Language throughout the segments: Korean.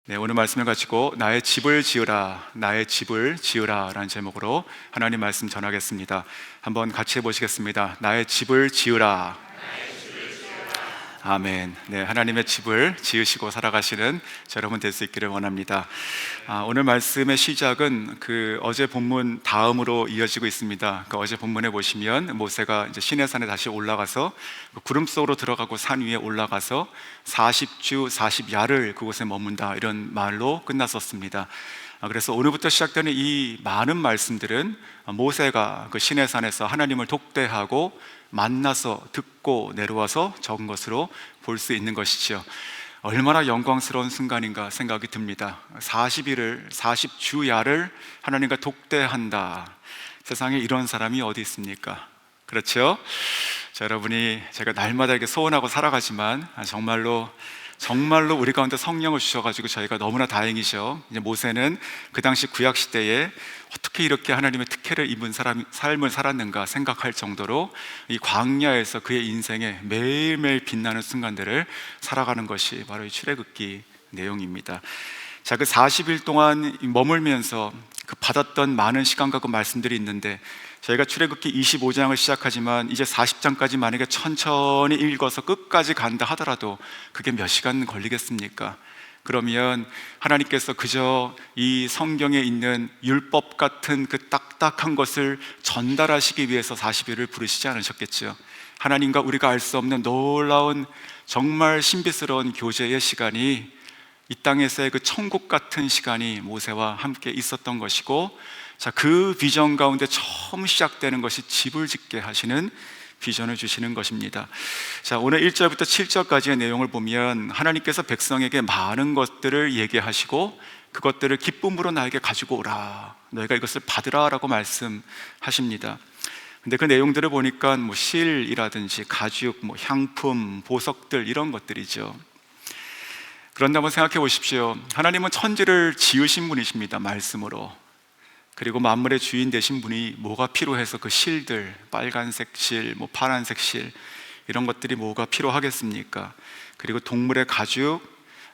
네, 오늘 말씀을 가지고 나의 집을 지으라, 나의 집을 지으라 라는 제목으로 하나님 말씀 전하겠습니다. 한번 같이 해보시겠습니다. 나의 집을 지으라. 아멘. 네, 하나님의 집을 지으시고 살아가시는 저 여러분 될 수 있기를 원합니다. 오늘 말씀의 시작은 어제 본문 다음으로 이어지고 있습니다. 어제 본문에 보시면 모세가 이제 시내산에 다시 올라가서 구름 속으로 들어가고 산 위에 올라가서 40주 40야를 그곳에 머문다, 이런 말로 끝났었습니다. 그래서 오늘부터 시작되는 이 많은 말씀들은 모세가 그 시내산에서 하나님을 독대하고 만나서 듣고 내려와서 적은 것으로 볼 수 있는 것이죠. 얼마나 영광스러운 순간인가 생각이 듭니다. 40주야를 하나님과 독대한다. 세상에 이런 사람이 어디 있습니까? 그렇죠? 자, 여러분이 제가 날마다 이렇게 소원하고 살아가지만 정말로 우리 가운데 성령을 주셔가지고 저희가 너무나 다행이죠. 이제 모세는 그 당시 구약 시대에 어떻게 이렇게 하나님의 특혜를 입은 삶을 살았는가 생각할 정도로 이 광야에서 그의 인생에 매일매일 빛나는 순간들을 살아가는 것이 바로 이 출애굽기 내용입니다. 자, 그 40일 동안 머물면서 그 받았던 많은 시간과 그 말씀들이 있는데, 저희가 출애굽기 25장을 시작하지만 이제 40장까지 만약에 천천히 읽어서 끝까지 간다 하더라도 그게 몇 시간 걸리겠습니까? 그러면 하나님께서 그저 이 성경에 있는 율법 같은 그 딱딱한 것을 전달하시기 위해서 40일을 부르시지 않으셨겠죠. 하나님과 우리가 알 수 없는 놀라운 정말 신비스러운 교제의 시간이, 이 땅에서의 그 천국 같은 시간이 모세와 함께 있었던 것이고, 자, 그 비전 가운데 처음 시작되는 것이 집을 짓게 하시는 비전을 주시는 것입니다. 자, 오늘 1절부터 7절까지의 내용을 보면 하나님께서 백성에게 많은 것들을 얘기하시고 그것들을 기쁨으로 나에게 가지고 오라, 너희가 이것을 받으라 라고 말씀하십니다. 근데 그 내용들을 보니까 실이라든지 가죽, 향품, 보석들, 이런 것들이죠. 그런데 한번 생각해 보십시오. 하나님은 천지를 지으신 분이십니다, 말씀으로. 그리고 만물의 주인 되신 분이 뭐가 필요해서 그 실들, 빨간색 실, 파란색 실, 이런 것들이 뭐가 필요하겠습니까? 그리고 동물의 가죽,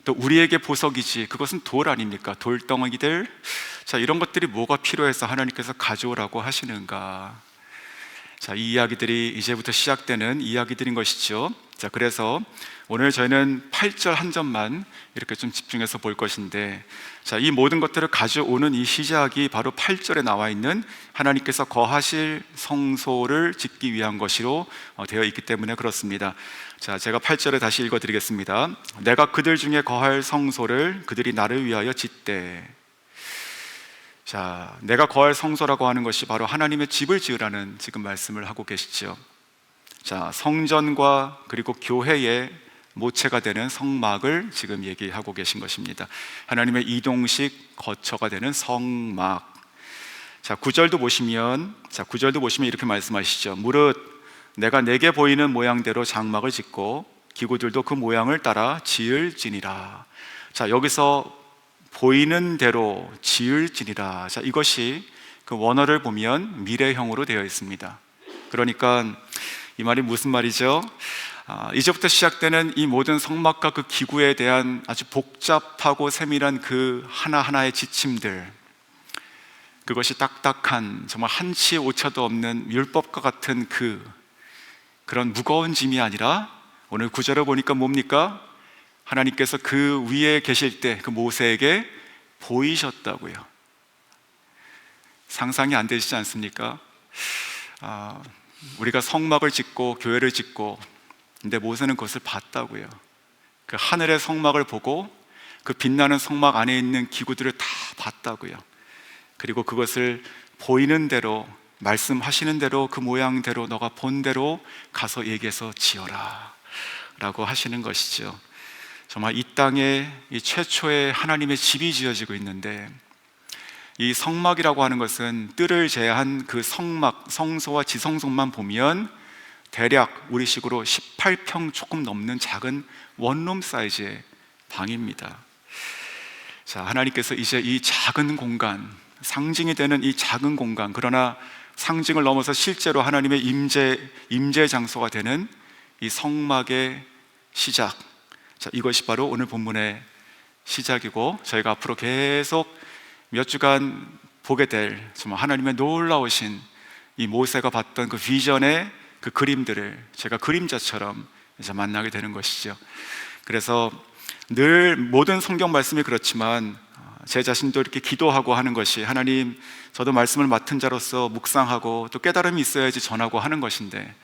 또 우리에게 보석이지 그것은 돌 아닙니까? 돌덩이들. 자, 이런 것들이 뭐가 필요해서 하나님께서 가져오라고 하시는가? 자, 이 이야기들이 이제부터 시작되는 이야기들인 것이죠. 자, 그래서 오늘 저희는 8절 한 점만 이렇게 좀 집중해서 볼 것인데, 자, 이 모든 것들을 가져오는 이 시작이 바로 8절에 나와 있는 하나님께서 거하실 성소를 짓기 위한 것으로 되어 있기 때문에 그렇습니다. 자, 제가 8절에 다시 읽어드리겠습니다. 내가 그들 중에 거할 성소를 그들이 나를 위하여 짓되. 자, 내가 거할 성소라고 하는 것이 바로 하나님의 집을 지으라는 지금 말씀을 하고 계시죠. 자, 성전과 그리고 교회의 모체가 되는 성막을 지금 얘기하고 계신 것입니다. 하나님의 이동식 거처가 되는 성막. 자, 9절도 보시면 이렇게 말씀하시죠. 무릇 내가 내게 보이는 모양대로 장막을 짓고 기구들도 그 모양을 따라 지을지니라. 자, 여기서 보이는 대로 지을지니라. 자, 이것이 그 원어를 보면 미래형으로 되어 있습니다. 그러니까 이 말이 무슨 말이죠? 이제부터 시작되는 이 모든 성막과 그 기구에 대한 아주 복잡하고 세밀한 그 하나하나의 지침들, 그것이 딱딱한 정말 한치의 오차도 없는 율법과 같은 그런 무거운 짐이 아니라, 오늘 구절을 보니까 뭡니까? 하나님께서 그 위에 계실 때 그 모세에게 보이셨다고요. 상상이 안 되시지 않습니까? 우리가 성막을 짓고 교회를 짓고, 근데 모세는 그것을 봤다고요. 그 하늘의 성막을 보고 그 빛나는 성막 안에 있는 기구들을 다 봤다고요. 그리고 그것을 보이는 대로, 말씀하시는 대로, 그 모양대로, 너가 본 대로 가서 얘기해서 지어라 라고 하시는 것이죠. 정말 이 땅에 이 최초의 하나님의 집이 지어지고 있는데, 이 성막이라고 하는 것은 뜰을 제한 그 성막, 성소와 지성소만 보면 대략 우리식으로 18평 조금 넘는 작은 원룸 사이즈의 방입니다. 자, 하나님께서 이제 이 작은 공간, 상징이 되는 이 작은 공간, 그러나 상징을 넘어서 실제로 하나님의 임재 장소가 되는 이 성막의 시작, 자, 이것이 바로 오늘 본문의 시작이고 저희가 앞으로 계속 몇 주간 보게 될 정말 하나님의 놀라우신 이 모세가 봤던 그 비전의 그 그림들을 제가 그림자처럼 이제 만나게 되는 것이죠. 그래서 늘 모든 성경 말씀이 그렇지만 제 자신도 이렇게 기도하고 하는 것이, 하나님, 저도 말씀을 맡은 자로서 묵상하고 또 깨달음이 있어야지 전하고 하는 것인데,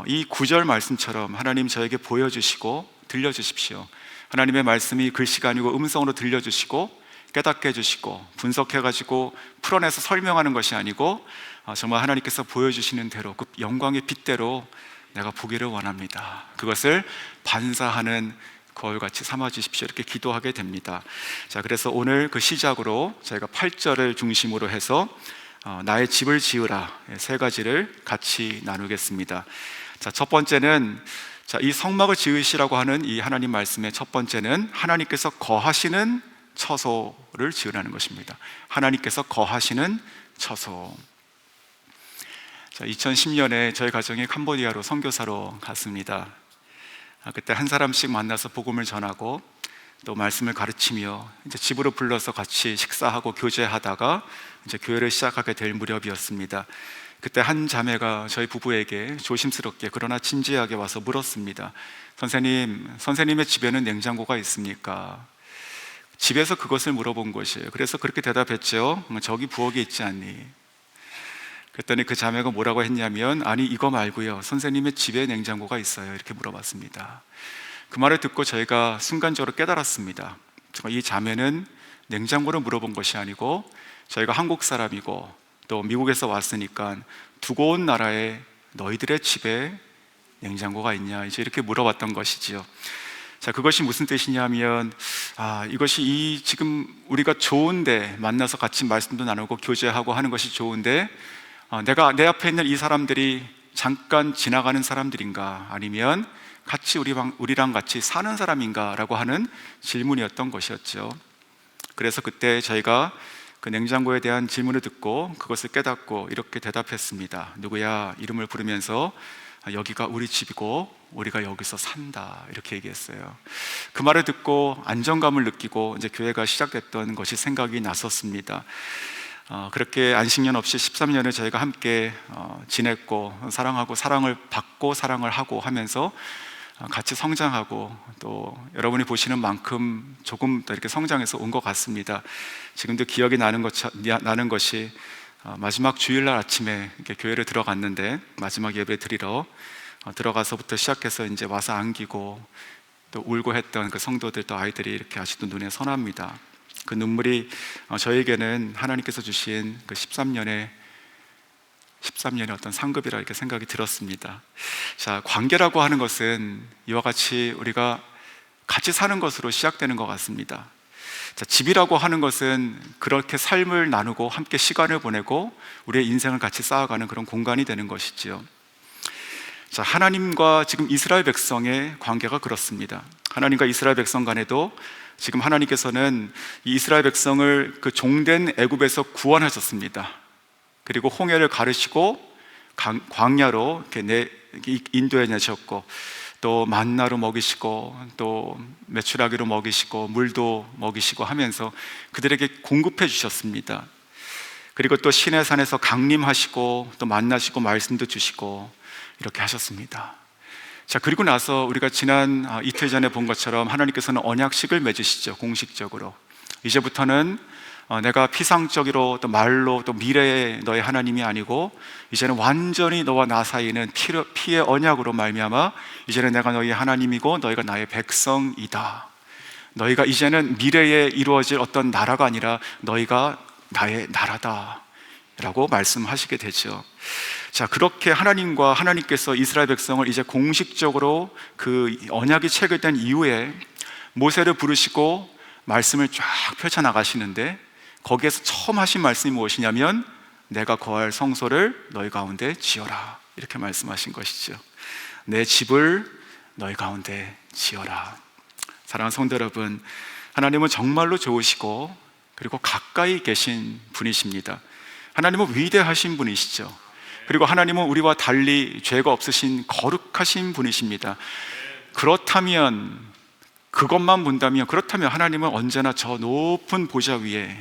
이 구절 말씀처럼 하나님 저에게 보여주시고 들려주십시오. 하나님의 말씀이 글씨가 아니고 음성으로 들려주시고 깨닫게 해주시고 분석해가지고 풀어내서 설명하는 것이 아니고 정말 하나님께서 보여주시는 대로 그 영광의 빛대로 내가 보기를 원합니다. 그것을 반사하는 거울같이 삼아주십시오. 이렇게 기도하게 됩니다. 자, 그래서 오늘 그 시작으로 저희가 8절을 중심으로 해서 나의 집을 지으라, 세 가지를 같이 나누겠습니다. 자, 첫 번째는, 이 성막을 지으시라고 하는 이 하나님 말씀의 첫 번째는 하나님께서 거하시는 처소를 지으라는 것입니다. 하나님께서 거하시는 처소. 자, 2010년에 저희 가정이 캄보디아로 선교사로 갔습니다. 그때 한 사람씩 만나서 복음을 전하고 또 말씀을 가르치며 이제 집으로 불러서 같이 식사하고 교제하다가 이제 교회를 시작하게 될 무렵이었습니다. 그때 한 자매가 저희 부부에게 조심스럽게 그러나 진지하게 와서 물었습니다. 선생님의 집에는 냉장고가 있습니까? 집에서 그것을 물어본 것이에요. 그래서 그렇게 대답했죠. 저기 부엌에 있지 않니? 그랬더니 그 자매가 뭐라고 했냐면, 아니, 이거 말고요, 선생님의 집에 냉장고가 있어요. 이렇게 물어봤습니다. 그 말을 듣고 저희가 순간적으로 깨달았습니다. 이 자매는 냉장고를 물어본 것이 아니고 저희가 한국 사람이고 또 미국에서 왔으니까 두고 온 나라에 너희들의 집에 냉장고가 있냐, 이제 이렇게 물어봤던 것이지요. 자, 그것이 무슨 뜻이냐면, 이것이 지금 우리가 좋은데 만나서 같이 말씀도 나누고 교제하고 하는 것이 좋은데, 내가 내 앞에 있는 이 사람들이 잠깐 지나가는 사람들인가, 아니면 같이 우리랑 같이 사는 사람인가 라고 하는 질문이었던 것이었죠. 그래서 그때 저희가 그 냉장고에 대한 질문을 듣고 그것을 깨닫고 이렇게 대답했습니다. 누구야? 이름을 부르면서 여기가 우리 집이고 우리가 여기서 산다, 이렇게 얘기했어요. 그 말을 듣고 안정감을 느끼고 이제 교회가 시작됐던 것이 생각이 났었습니다. 그렇게 안식년 없이 13년을 저희가 함께 지냈고, 사랑하고 사랑을 받고 사랑을 하고 하면서 같이 성장하고, 또 여러분이 보시는 만큼 조금 더 이렇게 성장해서 온 것 같습니다. 지금도 기억이 나는 것이 마지막 주일날 아침에 이렇게 교회를 들어갔는데, 마지막 예배 드리러 들어가서부터 시작해서 이제 와서 안기고 또 울고 했던 그 성도들, 또 아이들이 이렇게 아직도 눈에 선합니다. 그 눈물이 저에게는 하나님께서 주신 그 13년의 어떤 상급이라 이렇게 생각이 들었습니다. 자, 관계라고 하는 것은 이와 같이 우리가 같이 사는 것으로 시작되는 것 같습니다. 자, 집이라고 하는 것은 그렇게 삶을 나누고 함께 시간을 보내고 우리의 인생을 같이 쌓아가는 그런 공간이 되는 것이지요. 자, 하나님과 지금 이스라엘 백성의 관계가 그렇습니다. 하나님과 이스라엘 백성 간에도 지금 하나님께서는 이 이스라엘 백성을 그 종된 애굽에서 구원하셨습니다. 그리고 홍해를 가르시고 광야로 이렇게 인도해 내셨고, 또 만나로 먹이시고 또 메추라기로 먹이시고 물도 먹이시고 하면서 그들에게 공급해 주셨습니다. 그리고 또 시내산에서 강림하시고 또 만나시고 말씀도 주시고 이렇게 하셨습니다. 자, 그리고 나서 우리가 지난 이틀 전에 본 것처럼 하나님께서는 언약식을 맺으시죠. 공식적으로 이제부터는 내가 피상적으로 또 말로 또 미래의 너의 하나님이 아니고, 이제는 완전히 너와 나 사이는 피의 언약으로 말미암아 이제는 내가 너희의 하나님이고 너희가 나의 백성이다. 너희가 이제는 미래에 이루어질 어떤 나라가 아니라 너희가 나의 나라다 라고 말씀하시게 되죠. 자, 그렇게 하나님께서 이스라엘 백성을 이제 공식적으로 그 언약이 체결된 이후에 모세를 부르시고 말씀을 쫙 펼쳐나가시는데, 거기에서 처음 하신 말씀이 무엇이냐면, 내가 거할 성소를 너희 가운데 지어라, 이렇게 말씀하신 것이죠. 내 집을 너희 가운데 지어라. 사랑하는 성도 여러분, 하나님은 정말로 좋으시고 그리고 가까이 계신 분이십니다. 하나님은 위대하신 분이시죠. 그리고 하나님은 우리와 달리 죄가 없으신 거룩하신 분이십니다. 그렇다면 그것만 본다면, 그렇다면 하나님은 언제나 저 높은 보좌 위에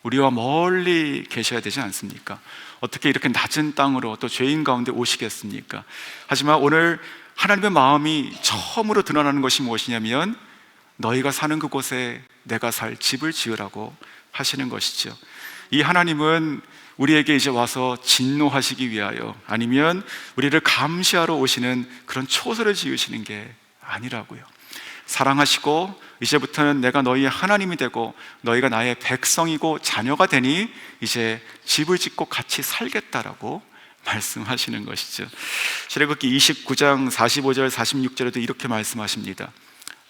우리와 멀리 계셔야 되지 않습니까? 어떻게 이렇게 낮은 땅으로 또 죄인 가운데 오시겠습니까? 하지만 오늘 하나님의 마음이 처음으로 드러나는 것이 무엇이냐면, 너희가 사는 그곳에 내가 살 집을 지으라고 하시는 것이죠. 이 하나님은 우리에게 이제 와서 진노하시기 위하여, 아니면 우리를 감시하러 오시는 그런 초소를 지으시는 게 아니라고요. 사랑하시고 이제부터는 내가 너희의 하나님이 되고 너희가 나의 백성이고 자녀가 되니 이제 집을 짓고 같이 살겠다라고 말씀하시는 것이죠. 출애굽기 29장 45절 46절에도 이렇게 말씀하십니다.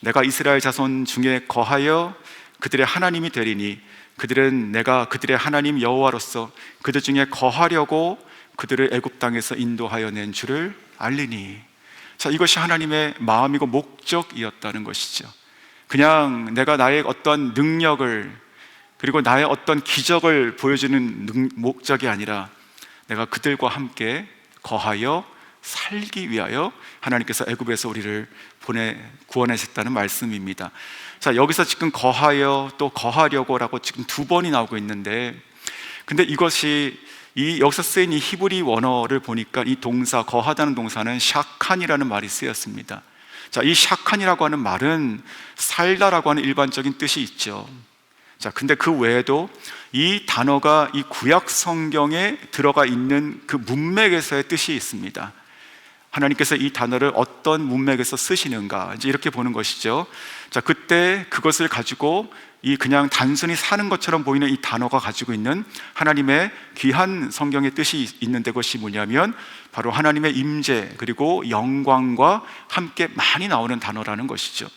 내가 이스라엘 자손 중에 거하여 그들의 하나님이 되리니 그들은 내가 그들의 하나님 여호와로서 그들 중에 거하려고 그들을 애굽 땅에서 인도하여 낸 줄을 알리니. 자, 이것이 하나님의 마음이고 목적이었다는 것이죠. 그냥 내가 나의 어떤 능력을, 그리고 나의 어떤 기적을 보여주는 목적이 아니라 내가 그들과 함께 거하여 살기 위하여 하나님께서 애굽에서 우리를 구원하셨다는 말씀입니다. 자, 여기서 지금 거하여 또 거하려고라고 지금 두 번이 나오고 있는데, 근데 이것이 여기서 쓰인 이 히브리 원어를 보니까 이 동사, 거하다는 동사는 샤칸이라는 말이 쓰였습니다. 자, 이 샤칸이라고 하는 말은 살다라고 하는 일반적인 뜻이 있죠. 자, 근데 그 외에도 이 단어가 이 구약 성경에 들어가 있는 그 문맥에서의 뜻이 있습니다. 하나님께서 이 단어를 어떤 문맥에서 쓰시는가, 이제 이렇게 보는 것이죠. 자, 그때 그것을 가지고 이 그냥 단순히 사는 것처럼 보이는 이 단어가 가지고 있는 하나님의 귀한 성경의 뜻이 있는데, 그것이 뭐냐면 바로 하나님의 임재 그리고 영광과 함께 많이 나오는 단어라는 것이죠.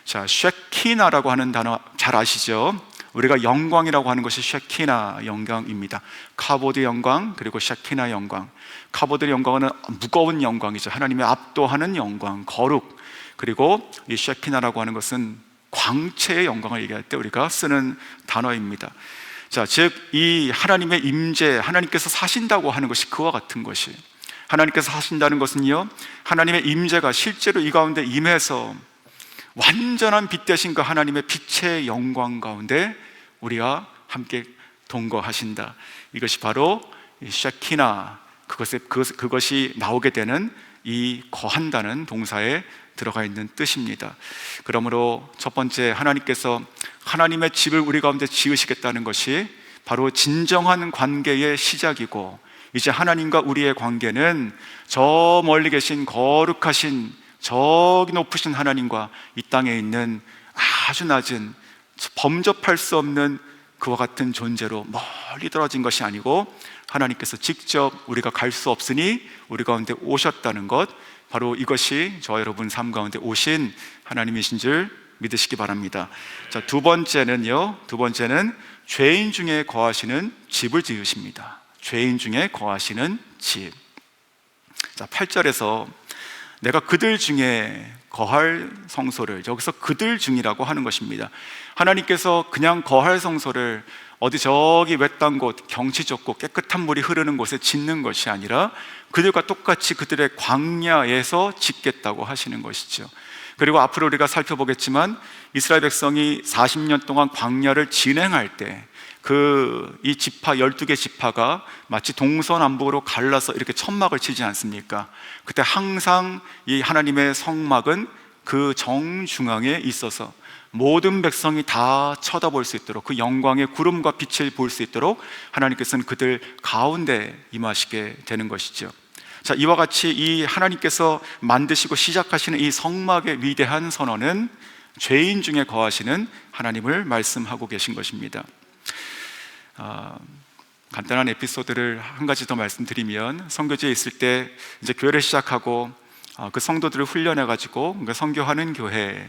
자, 쉐키나라고 하는 단어 잘 아시죠? 우리가 영광이라고 하는 것이 쉐키나 영광입니다. 카보드 영광 그리고 쉐키나 영광. 카보드 영광은 무거운 영광이죠. 하나님의 압도하는 영광, 거룩. 그리고 이 쉐키나라고 하는 것은 광채의 영광을 얘기할 때 우리가 쓰는 단어입니다. 자, 즉 이 하나님의 임재, 하나님께서 사신다고 하는 것이 그와 같은 것이, 하나님께서 사신다는 것은요, 하나님의 임재가 실제로 이 가운데 임해서 완전한 빛 대신 그 하나님의 빛의 영광 가운데 우리가 함께 동거하신다. 이것이 바로 샤키나, 그것이 나오게 되는 이 거한다는 동사에 들어가 있는 뜻입니다. 그러므로 첫 번째, 하나님께서 하나님의 집을 우리 가운데 지으시겠다는 것이 바로 진정한 관계의 시작이고, 이제 하나님과 우리의 관계는 저 멀리 계신 거룩하신 저기 높으신 하나님과 이 땅에 있는 아주 낮은 범접할 수 없는 그와 같은 존재로 멀리 떨어진 것이 아니고, 하나님께서 직접 우리가 갈 수 없으니 우리 가운데 오셨다는 것, 바로 이것이 저와 여러분 삶 가운데 오신 하나님이신 줄 믿으시기 바랍니다. 자, 두 번째는 죄인 중에 거하시는 집을 지으십니다. 죄인 중에 거하시는 집. 자, 8절에서 내가 그들 중에 거할 성소를, 여기서 그들 중이라고 하는 것입니다. 하나님께서 그냥 거할 성소를 어디 저기 외딴 곳, 경치 좋고 깨끗한 물이 흐르는 곳에 짓는 것이 아니라 그들과 똑같이 그들의 광야에서 짓겠다고 하시는 것이죠. 그리고 앞으로 우리가 살펴보겠지만 이스라엘 백성이 40년 동안 광야를 진행할 때 이 지파 12개 지파가 마치 동서남북으로 갈라서 이렇게 천막을 치지 않습니까? 그때 항상 이 하나님의 성막은 그 정중앙에 있어서 모든 백성이 다 쳐다볼 수 있도록, 그 영광의 구름과 빛을 볼 수 있도록 하나님께서는 그들 가운데 임하시게 되는 것이죠. 자, 이와 같이 이 하나님께서 만드시고 시작하시는 이 성막의 위대한 선언은 죄인 중에 거하시는 하나님을 말씀하고 계신 것입니다. 간단한 에피소드를 한 가지 더 말씀드리면, 선교지에 있을 때 이제 교회를 시작하고 그 성도들을 훈련해가지고 선교하는 교회,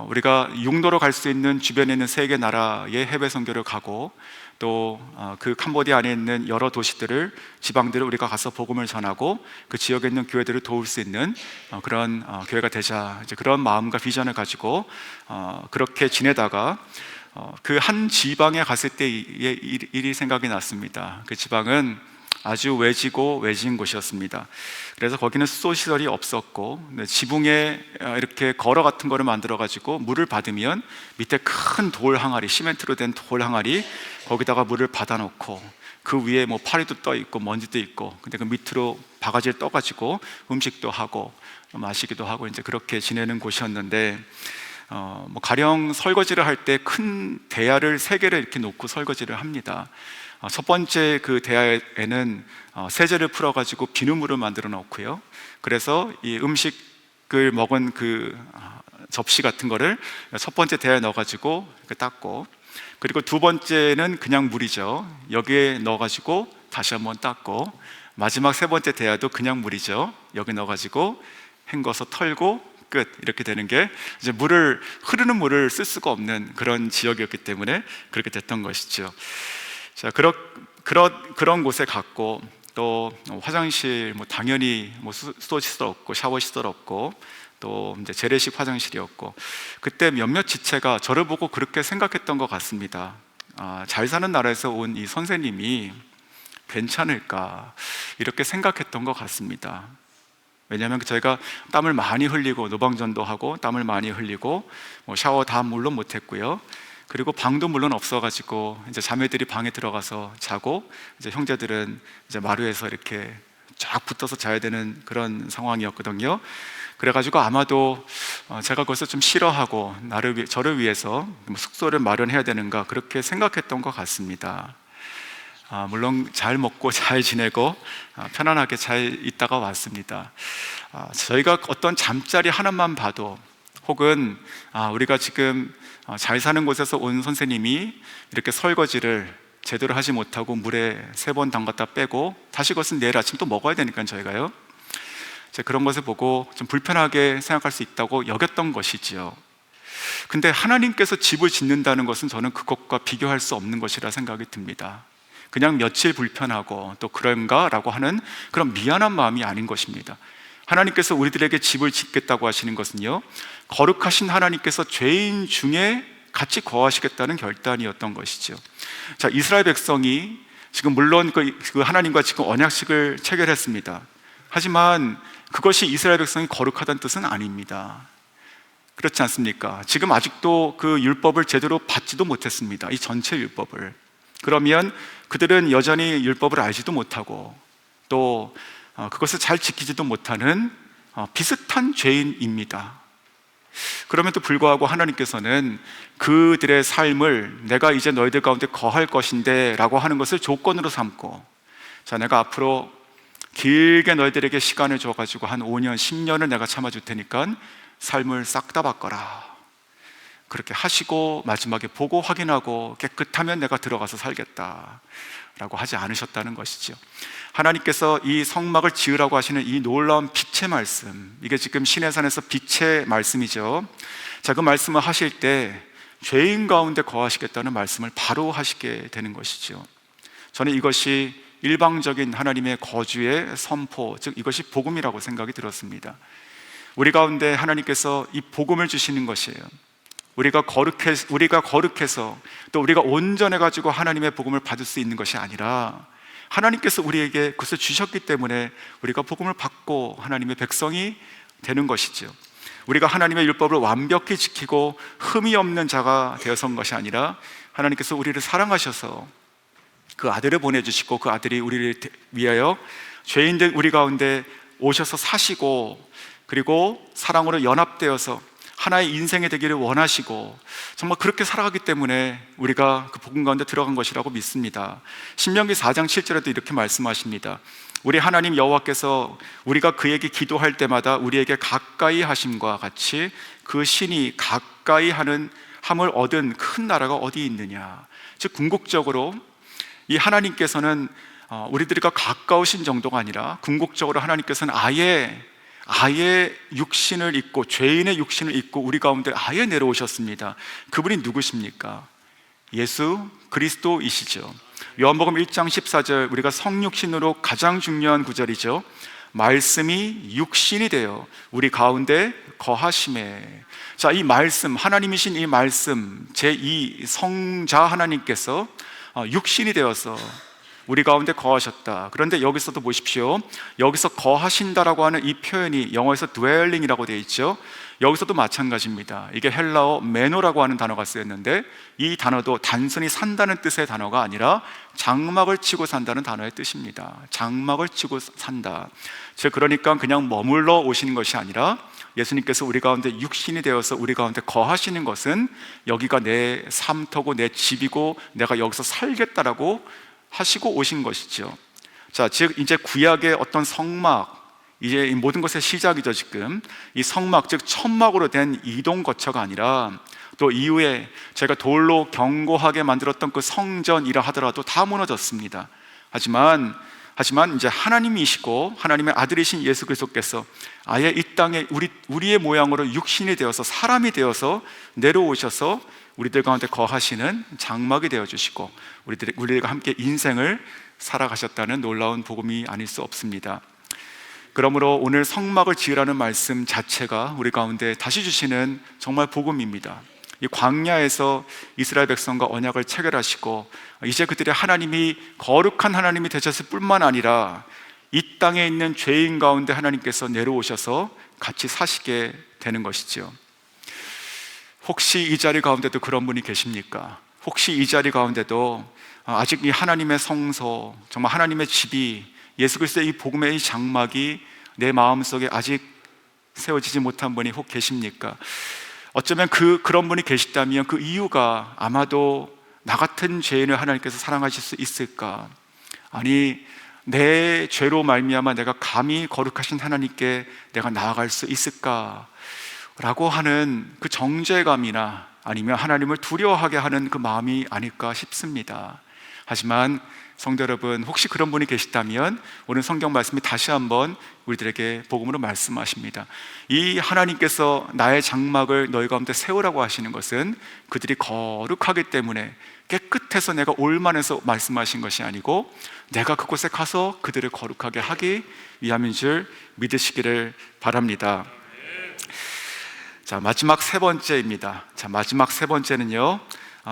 우리가 육로로 갈 수 있는 주변에 있는 3개 나라의 해외 선교를 가고, 또 그 캄보디아 안에 있는 여러 도시들을, 지방들을 우리가 가서 복음을 전하고 그 지역에 있는 교회들을 도울 수 있는 그런 교회가 되자, 이제 그런 마음과 비전을 가지고 그렇게 지내다가 그 한 지방에 갔을 때의 일이 생각이 났습니다. 그 지방은 아주 외지고 외진 곳이었습니다. 그래서 거기는 수도시설이 없었고 지붕에 이렇게 걸어 같은 거를 만들어 가지고 물을 받으면 밑에 큰 돌 항아리, 시멘트로 된 돌 항아리, 거기다가 물을 받아 놓고 그 위에 뭐 파리도 떠 있고 먼지도 있고, 근데 그 밑으로 바가지를 떠 가지고 음식도 하고 마시기도 하고 이제 그렇게 지내는 곳이었는데, 뭐 가령 설거지를 할 때 큰 대야를 3개를 이렇게 놓고 설거지를 합니다. 첫 번째 그 대야에는 세제를 풀어가지고 비눗물을 만들어 놓고요. 그래서 이 음식을 먹은 그 접시 같은 거를 첫 번째 대야에 넣어가지고 닦고, 그리고 두 번째는 그냥 물이죠. 여기에 넣어가지고 다시 한번 닦고, 마지막 세 번째 대야도 그냥 물이죠. 여기 넣어가지고 헹궈서 털고 끝. 이렇게 되는 게 이제 흐르는 물을 쓸 수가 없는 그런 지역이었기 때문에 그렇게 됐던 것이죠. 자, 그런 곳에 갔고, 또 화장실 뭐 당연히 뭐 수도 시설 없고 샤워 시설 없고 또 이제 재래식 화장실이었고, 그때 몇몇 지체가 저를 보고 그렇게 생각했던 것 같습니다. 잘 사는 나라에서 온 이 선생님이 괜찮을까 이렇게 생각했던 것 같습니다. 왜냐하면 저희가 땀을 많이 흘리고 노방전도 하고 땀을 많이 흘리고 뭐 샤워 다 물론 못했고요. 그리고 방도 물론 없어가지고 이제 자매들이 방에 들어가서 자고, 이제 형제들은 이제 마루에서 이렇게 쫙 붙어서 자야 되는 그런 상황이었거든요. 그래가지고 아마도 제가 그것을 좀 싫어하고 저를 위해서 숙소를 마련해야 되는가 그렇게 생각했던 것 같습니다. 물론 잘 먹고 잘 지내고 편안하게 잘 있다가 왔습니다. 저희가 어떤 잠자리 하나만 봐도, 혹은 우리가 지금 잘 사는 곳에서 온 선생님이 이렇게 설거지를 제대로 하지 못하고 물에 3번 담갔다 빼고 다시 그것은 내일 아침 또 먹어야 되니까 저희가요, 그런 것을 보고 좀 불편하게 생각할 수 있다고 여겼던 것이지요. 근데 하나님께서 집을 짓는다는 것은 저는 그것과 비교할 수 없는 것이라 생각이 듭니다. 그냥 며칠 불편하고 또 그런가 라고 하는 그런 미안한 마음이 아닌 것입니다. 하나님께서 우리들에게 집을 짓겠다고 하시는 것은요, 거룩하신 하나님께서 죄인 중에 같이 거하시겠다는 결단이었던 것이죠. 자, 이스라엘 백성이 지금 물론 그 하나님과 지금 언약식을 체결했습니다. 하지만 그것이 이스라엘 백성이 거룩하다는 뜻은 아닙니다. 그렇지 않습니까? 지금 아직도 그 율법을 제대로 받지도 못했습니다. 이 전체 율법을. 그러면 그들은 여전히 율법을 알지도 못하고 또 그것을 잘 지키지도 못하는 비슷한 죄인입니다. 그럼에도 불구하고 하나님께서는 그들의 삶을 내가 이제 너희들 가운데 거할 것인데 라고 하는 것을 조건으로 삼고, 자, 내가 앞으로 길게 너희들에게 시간을 줘가지고 한 5년, 10년을 내가 참아줄 테니까 삶을 싹 다 바꿔라, 그렇게 하시고 마지막에 보고 확인하고 깨끗하면 내가 들어가서 살겠다 라고 하지 않으셨다는 것이죠. 하나님께서 이 성막을 지으라고 하시는 이 놀라운 빛의 말씀, 이게 지금 시내산에서 빛의 말씀이죠. 자, 그 말씀을 하실 때 죄인 가운데 거하시겠다는 말씀을 바로 하시게 되는 것이죠. 저는 이것이 일방적인 하나님의 거주의 선포, 즉 이것이 복음이라고 생각이 들었습니다. 우리 가운데 하나님께서 이 복음을 주시는 것이에요. 우리가 거룩해서 또 우리가 온전해 가지고 하나님의 복음을 받을 수 있는 것이 아니라, 하나님께서 우리에게 그것을 주셨기 때문에 우리가 복음을 받고 하나님의 백성이 되는 것이죠. 우리가 하나님의 율법을 완벽히 지키고 흠이 없는 자가 되어선 것이 아니라, 하나님께서 우리를 사랑하셔서 그 아들을 보내주시고 그 아들이 우리를 위하여 죄인들 우리 가운데 오셔서 사시고, 그리고 사랑으로 연합되어서 하나의 인생이 되기를 원하시고 정말 그렇게 살아가기 때문에 우리가 그 복음 가운데 들어간 것이라고 믿습니다. 신명기 4장 7절에도 이렇게 말씀하십니다. 우리 하나님 여호와께서 우리가 그에게 기도할 때마다 우리에게 가까이 하심과 같이 그 신이 가까이 함을 얻은 큰 나라가 어디 있느냐. 즉 궁극적으로 이 하나님께서는 우리들과 가까우신 정도가 아니라 궁극적으로 하나님께서는 아예 육신을 입고, 죄인의 육신을 입고 우리 가운데 아예 내려오셨습니다. 그분이 누구십니까? 예수 그리스도이시죠. 요한복음 1장 14절, 우리가 성육신으로 가장 중요한 구절이죠. 말씀이 육신이 되어 우리 가운데 거하심에. 자, 이 말씀, 하나님이신 이 말씀, 제2 성자 하나님께서 육신이 되어서 우리 가운데 거하셨다. 그런데 여기서도 보십시오. 여기서 거하신다라고 하는 이 표현이 영어에서 dwelling이라고 되어 있죠. 여기서도 마찬가지입니다. 이게 헬라어 메노라고 하는 단어가 쓰였는데, 이 단어도 단순히 산다는 뜻의 단어가 아니라 장막을 치고 산다는 단어의 뜻입니다. 장막을 치고 산다. 즉 그러니까 그냥 머물러 오시는 것이 아니라 예수님께서 우리 가운데 육신이 되어서 우리 가운데 거하시는 것은 여기가 내 삶터고 내 집이고 내가 여기서 살겠다라고 하시고 오신 것이죠. 자, 즉 이제 구약의 어떤 성막, 이제 이 모든 것의 시작이죠. 지금 이 성막, 즉 천막으로 된 이동 거처가 아니라 또 이후에 제가 돌로 견고하게 만들었던 그 성전이라 하더라도 다 무너졌습니다. 하지만 이제 하나님이시고 하나님의 아들이신 예수 그리스도께서 아예 이 땅에 우리의 모양으로 육신이 되어서 사람이 되어서 내려오셔서 우리들 가운데 거하시는 장막이 되어주시고 우리들과 함께 인생을 살아가셨다는 놀라운 복음이 아닐 수 없습니다. 그러므로 오늘 성막을 지으라는 말씀 자체가 우리 가운데 다시 주시는 정말 복음입니다. 이 광야에서 이스라엘 백성과 언약을 체결하시고 이제 그들의 하나님이 거룩한 하나님이 되셨을 뿐만 아니라 이 땅에 있는 죄인 가운데 하나님께서 내려오셔서 같이 사시게 되는 것이죠. 혹시 이 자리 가운데도 그런 분이 계십니까? 혹시 이 자리 가운데도 아직 이 하나님의 성소, 정말 하나님의 집이, 예수 그리스도의 이 복음의 이 장막이 내 마음속에 아직 세워지지 못한 분이 혹 계십니까? 어쩌면 그런 분이 계시다면 그 이유가 아마도 나 같은 죄인을 하나님께서 사랑하실 수 있을까? 아니, 내 죄로 말미암아 내가 감히 거룩하신 하나님께 내가 나아갈 수 있을까? 라고 하는 그 정죄감이나 아니면 하나님을 두려워하게 하는 그 마음이 아닐까 싶습니다. 하지만 성도 여러분, 혹시 그런 분이 계시다면 오늘 성경 말씀이 다시 한번 우리들에게 복음으로 말씀하십니다. 이 하나님께서 나의 장막을 너희 가운데 세우라고 하시는 것은 그들이 거룩하기 때문에, 깨끗해서 내가 올만해서 말씀하신 것이 아니고 내가 그곳에 가서 그들을 거룩하게 하기 위함인 줄 믿으시기를 바랍니다. 자, 마지막 세 번째입니다. 자, 마지막 세 번째는요,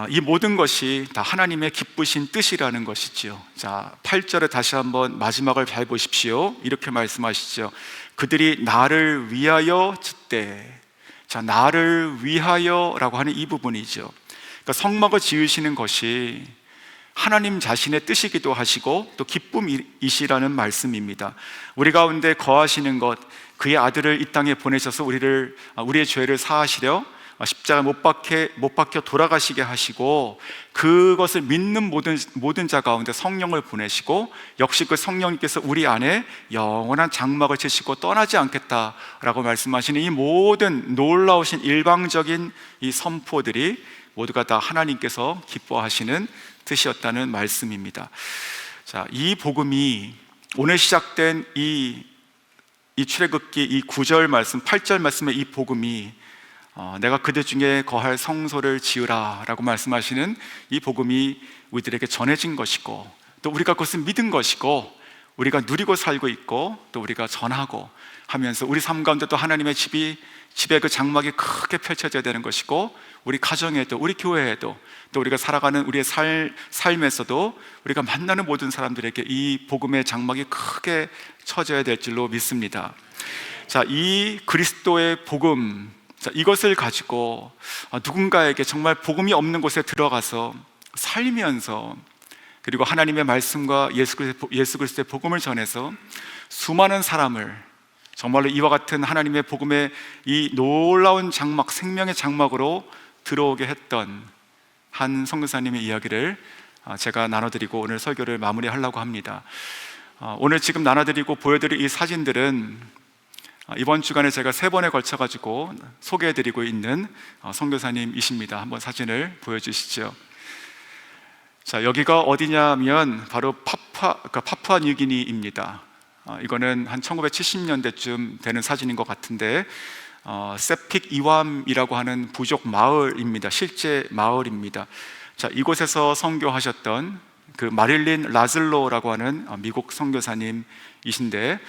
이 모든 것이 다 하나님의 기쁘신 뜻이라는 것이지요. 자, 8절에 다시 한번 마지막을 잘 보십시오. 이렇게 말씀하시죠. 그들이 나를 위하여 짓되. 자, 나를 위하여라고 하는 이 부분이죠. 그러니까 성막을 지으시는 것이 하나님 자신의 뜻이기도 하시고 또 기쁨이시라는 말씀입니다. 우리 가운데 거하시는 것, 그의 아들을 이 땅에 보내셔서 우리의 죄를 사하시려 십자가 못 박혀 돌아가시게 하시고, 그것을 믿는 모든 자 가운데 성령을 보내시고, 역시 그 성령님께서 우리 안에 영원한 장막을 치시고 떠나지 않겠다라고 말씀하시는 이 모든 놀라우신 일방적인 이 선포들이 모두가 다 하나님께서 기뻐하시는 뜻이었다는 말씀입니다. 자, 이 복음이 오늘 시작된 이 출애굽기 이 9절 말씀, 8절 말씀의 이 복음이 내가 그들 중에 거할 성소를 지으라 라고 말씀하시는 이 복음이 우리들에게 전해진 것이고, 또 우리가 그것을 믿은 것이고, 우리가 누리고 살고 있고, 또 우리가 전하고 하면서 우리 삶 가운데 또 하나님의 집의 그 장막이 크게 펼쳐져야 되는 것이고, 우리 가정에도, 우리 교회에도, 또 우리가 살아가는 우리의 삶에서도 우리가 만나는 모든 사람들에게 이 복음의 장막이 크게 쳐져야 될 줄로 믿습니다. 자, 이 그리스도의 복음, 자, 이것을 가지고 누군가에게 정말 복음이 없는 곳에 들어가서 살면서, 그리고 하나님의 말씀과 예수 그리스도의 복음을 전해서 수많은 사람을 정말로 이와 같은 하나님의 복음의 이 놀라운 장막, 생명의 장막으로 들어오게 했던 한 선교사님의 이야기를 제가 나눠드리고 오늘 설교를 마무리하려고 합니다. 오늘 지금 나눠드리고 보여드릴 이 사진들은 이번 주간에 제가 3번에 걸쳐가지고 소개해드리고 있는 선교사님이십니다. 한번 사진을 보여주시죠. 자, 여기가 어디냐면 바로 파푸아 뉴기니입니다. 이거는 한 1970년대쯤 되는 사진인 것 같은데, 세픽 이왬이라고 하는 부족 마을입니다. 실제 마을입니다. 자, 이곳에서 선교하셨던 그 마릴린 라즐로라고 하는 미국 선교사님이신데,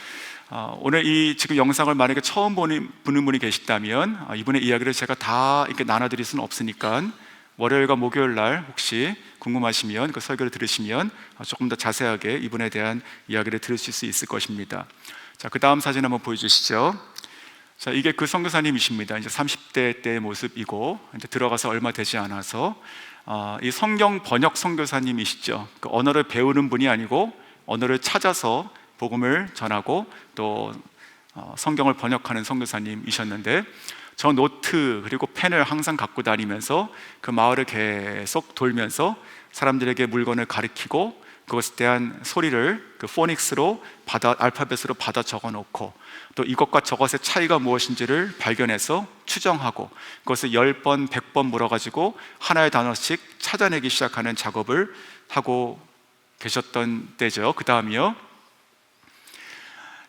오늘 이 지금 영상을 만약에 처음 보는 분이 계시다면 이분의 이야기를 제가 다 이렇게 나눠드릴 수는 없으니까 월요일과 목요일 날 혹시 궁금하시면 그 설교를 들으시면 조금 더 자세하게 이분에 대한 이야기를 들으실 수 있을 것입니다. 자, 그 다음 사진 한번 보여주시죠. 자, 이게 그 선교사님이십니다. 이제 30대 때의 모습이고, 이제 들어가서 얼마 되지 않아서 이 성경 번역 선교사님이시죠. 그 언어를 배우는 분이 아니고 언어를 찾아서 복음을 전하고 또 성경을 번역하는 선교사님이셨는데, 저 노트 그리고 펜을 항상 갖고 다니면서 그 마을을 계속 돌면서 사람들에게 물건을 가리키고 그것에 대한 소리를 그 포닉스로 알파벳으로 받아 적어 놓고, 또 이것과 저것의 차이가 무엇인지를 발견해서 추정하고 그것을 10번, 100번 물어가지고 하나의 단어씩 찾아내기 시작하는 작업을 하고 계셨던 때죠. 그 다음이요.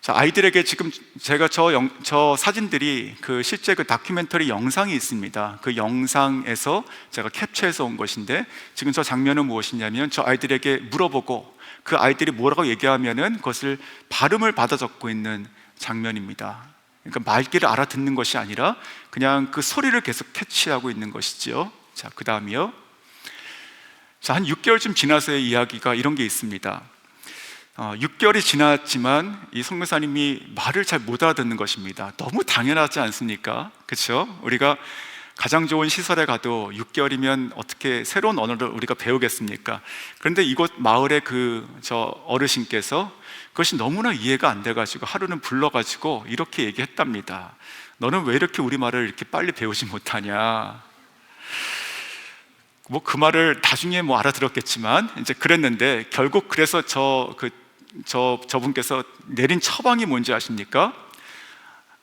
자, 아이들에게 지금 제가 저 사진들이 그 실제 그 다큐멘터리 영상이 있습니다. 그 영상에서 제가 캡처해서 온 것인데, 지금 저 장면은 무엇이냐면 저 아이들에게 물어보고 그 아이들이 뭐라고 얘기하면은 그것을 발음을 받아 적고 있는 장면입니다. 그러니까 말귀를 알아듣는 것이 아니라 그냥 그 소리를 계속 캐치하고 있는 것이죠. 자, 그 다음이요. 자, 한 6개월쯤 지나서의 이야기가 이런 게 있습니다. 6개월이 지났지만 이 선교사님이 말을 잘 못 알아듣는 것입니다. 너무 당연하지 않습니까? 그렇죠? 우리가 가장 좋은 시설에 가도 6개월이면 어떻게 새로운 언어를 우리가 배우겠습니까? 그런데 이곳 마을의 저 어르신께서 그것이 너무나 이해가 안 돼가지고 하루는 불러가지고 이렇게 얘기했답니다. 너는 왜 이렇게 우리말을 이렇게 빨리 배우지 못하냐? 뭐 그 말을 나중에 뭐 알아들었겠지만 이제 그랬는데, 결국 그래서 저분께서 내린 처방이 뭔지 아십니까?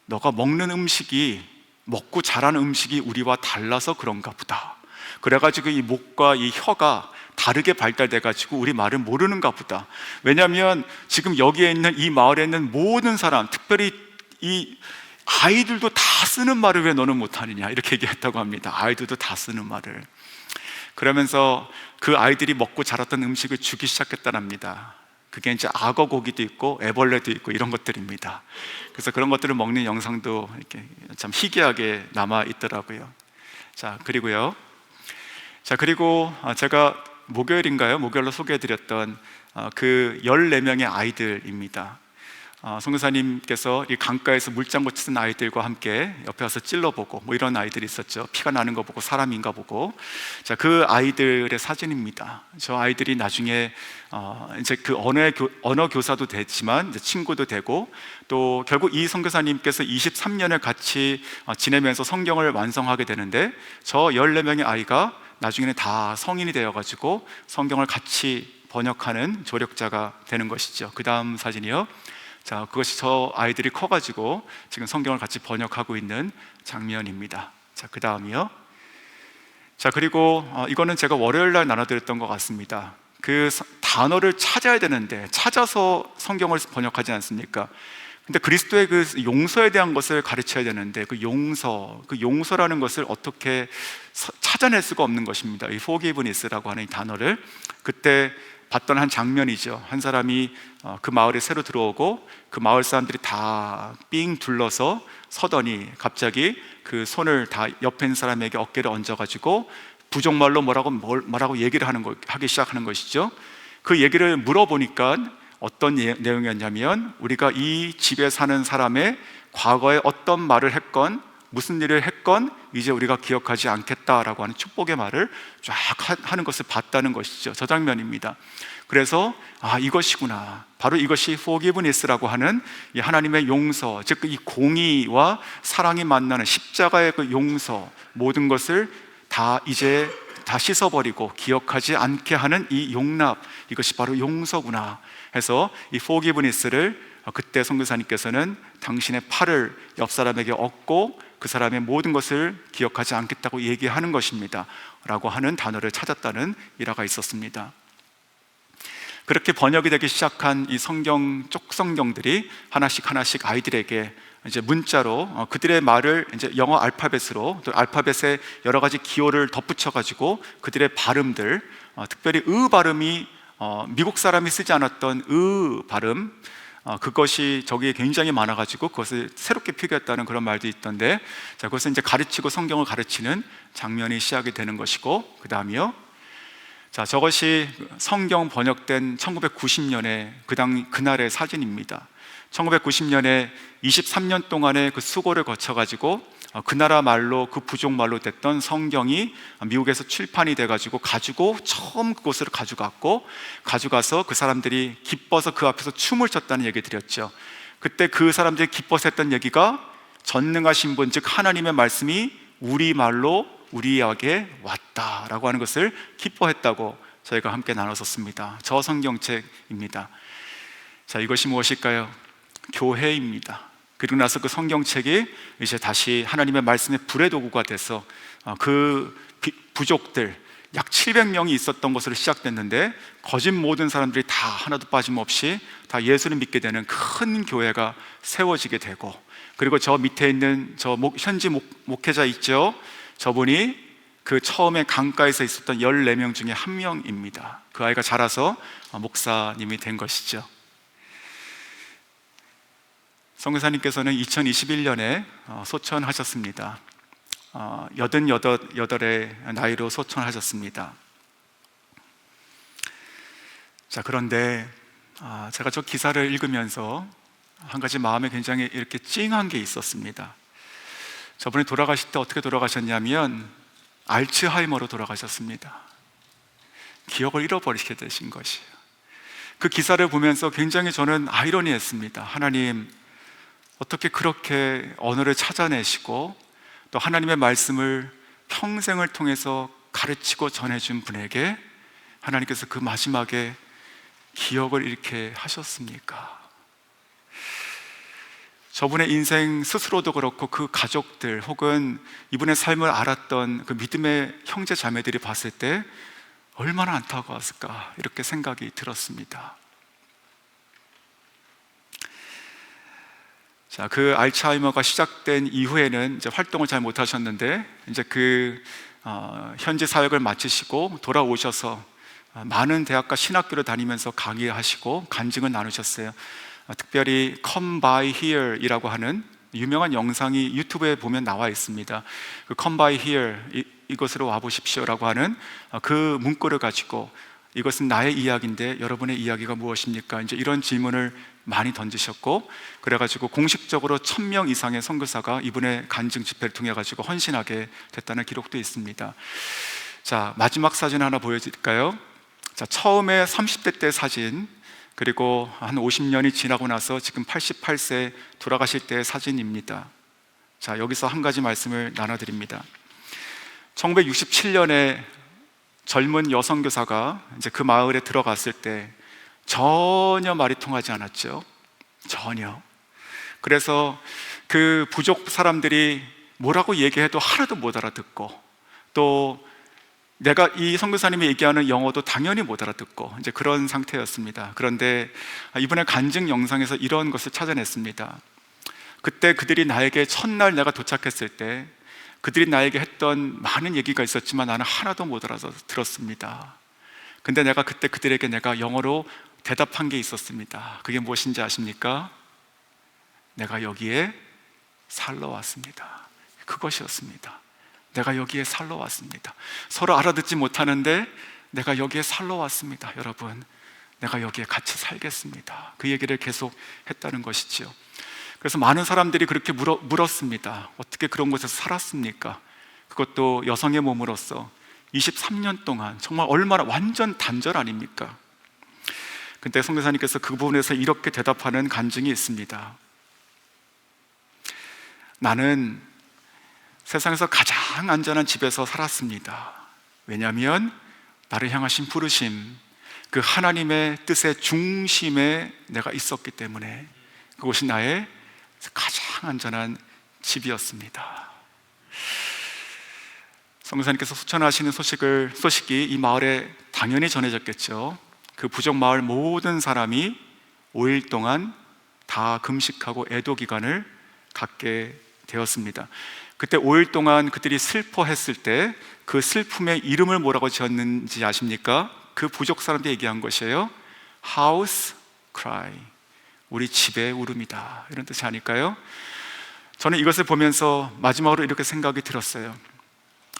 너가 먹는 음식이, 먹고 자라는 음식이 우리와 달라서 그런가 보다. 그래가지고 이 목과 이 혀가 다르게 발달돼가지고 우리 말을 모르는가 보다. 왜냐하면 지금 여기에 있는 이 마을에 있는 모든 사람, 특별히 이 아이들도 다 쓰는 말을 왜 너는 못하느냐, 이렇게 얘기했다고 합니다. 아이들도 다 쓰는 말을. 그러면서 그 아이들이 먹고 자랐던 음식을 주기 시작했다랍니다. 그게 이제 악어 고기도 있고 애벌레도 있고 이런 것들입니다. 그래서 그런 것들을 먹는 영상도 이렇게 참 희귀하게 남아 있더라고요. 자, 그리고요. 자, 그리고 제가 목요일로 소개해드렸던 그 14명의 아이들입니다. 선교사님께서 이 강가에서 물장구 치는 아이들과 함께 옆에 와서 찔러보고 뭐 이런 아이들이 있었죠. 피가 나는 거 보고 사람인가 보고. 자, 그 아이들의 사진입니다. 저 아이들이 나중에 이제 그 언어 교사도 됐지만 이제 친구도 되고, 또 결국 이 선교사님께서 23년을 같이 지내면서 성경을 완성하게 되는데, 저 14명의 아이가 나중에는 다 성인이 되어가지고 성경을 같이 번역하는 조력자가 되는 것이죠. 그 다음 사진이요. 자, 그것이 저 아이들이 커가지고 지금 성경을 같이 번역하고 있는 장면입니다. 자, 그 다음이요. 자, 그리고 이거는 제가 월요일 날 나눠드렸던 것 같습니다. 그 단어를 찾아야 되는데 찾아서 성경을 번역하지 않습니까? 근데 그리스도의 그 용서에 대한 것을 가르쳐야 되는데 그 용서라는 것을 어떻게 찾아낼 수가 없는 것입니다. 이 forgiveness라고 하는 이 단어를 그때 봤던 한 장면이죠. 한 사람이 그 마을에 새로 들어오고 그 마을 사람들이 다 삥 둘러서 서더니 갑자기 그 손을 다 옆에 있는 사람에게 어깨를 얹어가지고 부족말로 뭐라고 얘기를 하기 시작하는 것이죠. 그 얘기를 물어보니까 어떤 내용이었냐면, 우리가 이 집에 사는 사람의 과거에 어떤 말을 했건 무슨 일을 했건 이제 우리가 기억하지 않겠다라고 하는 축복의 말을 쫙 하는 것을 봤다는 것이죠. 저 장면입니다. 그래서 이것이구나, 바로 이것이 forgiveness라고 하는 이 하나님의 용서, 즉 이 공의와 사랑이 만나는 십자가의 그 용서, 모든 것을 다 이제 다 씻어버리고 기억하지 않게 하는 이 용납, 이것이 바로 용서구나 해서 이 forgiveness를 그때 선교사님께서는 당신의 팔을 옆 사람에게 얹고 그 사람의 모든 것을 기억하지 않겠다고 얘기하는 것입니다 라고 하는 단어를 찾았다는 일화가 있었습니다. 그렇게 번역이 되기 시작한 이 쪽성경들이 하나씩 아이들에게 이제 문자로 그들의 말을 이제 영어 알파벳으로, 또 알파벳에 여러 가지 기호를 덧붙여 가지고 그들의 발음들, 특별히 발음이 미국 사람이 쓰지 않았던 발음, 그것이 저기에 굉장히 많아가지고 그것을 새롭게 피교했다는 그런 말도 있던데, 자, 그것은 이제 가르치고 성경을 가르치는 장면이 시작이 되는 것이고, 그 다음이요. 자, 저것이 성경 번역된 1990년에 그날의 사진입니다. 1990년에 23년 동안의 그 수고를 거쳐가지고 그 나라 말로, 그 부족 말로 됐던 성경이 미국에서 출판이 돼가지고 가지고 처음 그곳을 가져가서 그 사람들이 기뻐서 그 앞에서 춤을 췄다는 얘기 드렸죠. 그때 그 사람들이 기뻐서 했던 얘기가 전능하신 분, 즉 하나님의 말씀이 우리말로 우리에게 왔다라고 하는 것을 기뻐했다고 저희가 함께 나눴었습니다. 저 성경책입니다. 자, 이것이 무엇일까요? 교회입니다. 그리고 나서 그 성경책이 이제 다시 하나님의 말씀의 불의 도구가 돼서 그 부족들 약 700명이 있었던 것으로 시작됐는데, 거짓 모든 사람들이 다 하나도 빠짐없이 다 예수를 믿게 되는 큰 교회가 세워지게 되고, 그리고 저 밑에 있는 저 현지 목회자 있죠? 저분이 그 처음에 강가에서 있었던 14명 중에 한 명입니다. 그 아이가 자라서 목사님이 된 것이죠. 선교사님께서는 2021년에 소천하셨습니다. 88의 나이로 소천하셨습니다. 자, 그런데 제가 저 기사를 읽으면서 한 가지 마음에 굉장히 이렇게 찡한 게 있었습니다. 저분이 돌아가실 때 어떻게 돌아가셨냐면 알츠하이머로 돌아가셨습니다. 기억을 잃어버리게 되신 것이에요. 그 기사를 보면서 굉장히 저는 아이러니했습니다. 하나님, 어떻게 그렇게 언어를 찾아내시고 또 하나님의 말씀을 평생을 통해서 가르치고 전해준 분에게 하나님께서 그 마지막에 기억을 잃게 하셨습니까? 저분의 인생 스스로도 그렇고 그 가족들 혹은 이분의 삶을 알았던 그 믿음의 형제 자매들이 봤을 때 얼마나 안타까웠을까, 이렇게 생각이 들었습니다. 자, 그 알츠하이머가 시작된 이후에는 이제 활동을 잘 못하셨는데, 이제 현지 사역을 마치시고 돌아오셔서 많은 대학과 신학교를 다니면서 강의하시고 간증을 나누셨어요. 특별히 Come by here 이라고 하는 유명한 영상이 유튜브에 보면 나와 있습니다. 그 Come by here, 이곳으로 와보십시오 라고 하는 그 문구를 가지고 이것은 나의 이야기인데 여러분의 이야기가 무엇입니까? 이제 이런 질문을 많이 던지셨고, 그래가지고 공식적으로 1000명 이상의 선교사가 이분의 간증 집회를 통해 가지고 헌신하게 됐다는 기록도 있습니다. 자, 마지막 사진 하나 보여드릴까요? 자, 처음에 30대 때 사진, 그리고 한 50년이 지나고 나서 지금 88세 돌아가실 때의 사진입니다. 자, 여기서 한 가지 말씀을 나눠드립니다. 1967년에 젊은 여성 교사가 이제 그 마을에 들어갔을 때 전혀 말이 통하지 않았죠. 전혀. 그래서 그 부족 사람들이 뭐라고 얘기해도 하나도 못 알아듣고, 또 내가 이 선교사님이 얘기하는 영어도 당연히 못 알아듣고 이제 그런 상태였습니다. 그런데 이번에 간증 영상에서 이런 것을 찾아냈습니다. 그때 그들이 나에게 첫날 내가 도착했을 때 그들이 나에게 했던 많은 얘기가 있었지만 나는 하나도 못 알아들었습니다. 근데 내가 그때 그들에게 내가 영어로 대답한 게 있었습니다. 그게 무엇인지 아십니까? 내가 여기에 살러 왔습니다. 그것이었습니다. 내가 여기에 살러 왔습니다. 서로 알아듣지 못하는데 내가 여기에 살러 왔습니다. 여러분, 내가 여기에 같이 살겠습니다. 그 얘기를 계속 했다는 것이지요. 그래서 많은 사람들이 그렇게 물었습니다. 어떻게 그런 곳에서 살았습니까? 그것도 여성의 몸으로서 23년 동안 정말 얼마나 완전 단절 아닙니까? 근데 선교사님께서 그 부분에서 이렇게 대답하는 간증이 있습니다. 나는 세상에서 가장 안전한 집에서 살았습니다. 왜냐하면 나를 향하신 부르심, 그 하나님의 뜻의 중심에 내가 있었기 때문에 그것이 나의 가장 안전한 집이었습니다. 선교사님께서 소천하시는 소식이 이 마을에 당연히 전해졌겠죠. 그 부족 마을 모든 사람이 5일 동안 다 금식하고 애도 기간을 갖게 되었습니다. 그때 5일 동안 그들이 슬퍼했을 때 그 슬픔의 이름을 뭐라고 지었는지 아십니까? 그 부족 사람들이 얘기한 것이에요. House cry, 우리 집의 울음이다, 이런 뜻이 아닐까요? 저는 이것을 보면서 마지막으로 이렇게 생각이 들었어요.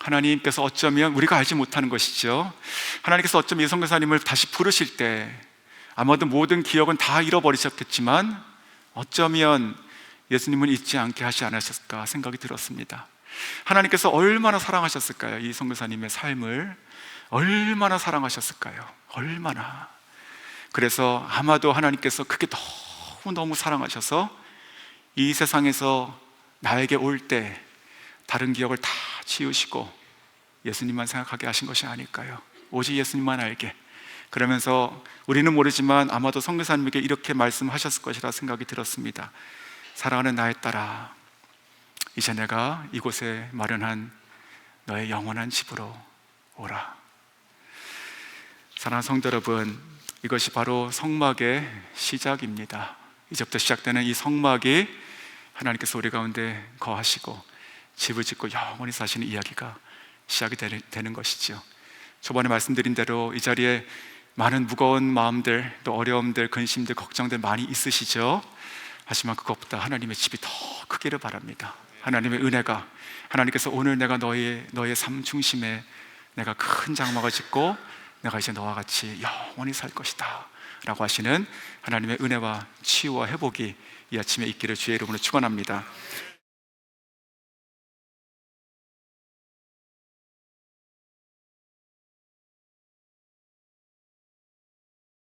하나님께서 어쩌면 우리가 알지 못하는 것이죠. 하나님께서 어쩌면 이 선교사님을 다시 부르실 때 아마도 모든 기억은 다 잃어버리셨겠지만 어쩌면 예수님은 잊지 않게 하지 않으셨을까 생각이 들었습니다. 하나님께서 얼마나 사랑하셨을까요? 이 선교사님의 삶을 얼마나 사랑하셨을까요? 얼마나. 그래서 아마도 하나님께서 그게 너무너무 사랑하셔서 이 세상에서 나에게 올 때 다른 기억을 다 지우시고 예수님만 생각하게 하신 것이 아닐까요? 오직 예수님만 알게. 그러면서 우리는 모르지만 아마도 선교사님에게 이렇게 말씀하셨을 것이라 생각이 들었습니다. 사랑하는 나의 딸아, 이제 내가 이곳에 마련한 너의 영원한 집으로 오라. 사랑하는 성도 여러분, 이것이 바로 성막의 시작입니다. 이제부터 시작되는 이 성막이 하나님께서 우리 가운데 거하시고 집을 짓고 영원히 사시는 이야기가 시작이 되는 것이죠. 초반에 말씀드린 대로 이 자리에 많은 무거운 마음들, 또 어려움들, 근심들, 걱정들 많이 있으시죠. 하지만 그것보다 하나님의 집이 더 크기를 바랍니다. 하나님의 은혜가, 하나님께서 오늘 내가 너의 삶 중심에 내가 큰 장막을 짓고 내가 이제 너와 같이 영원히 살 것이다 라고 하시는 하나님의 은혜와 치유와 회복이 이 아침에 있기를 주의 이름으로 축원합니다.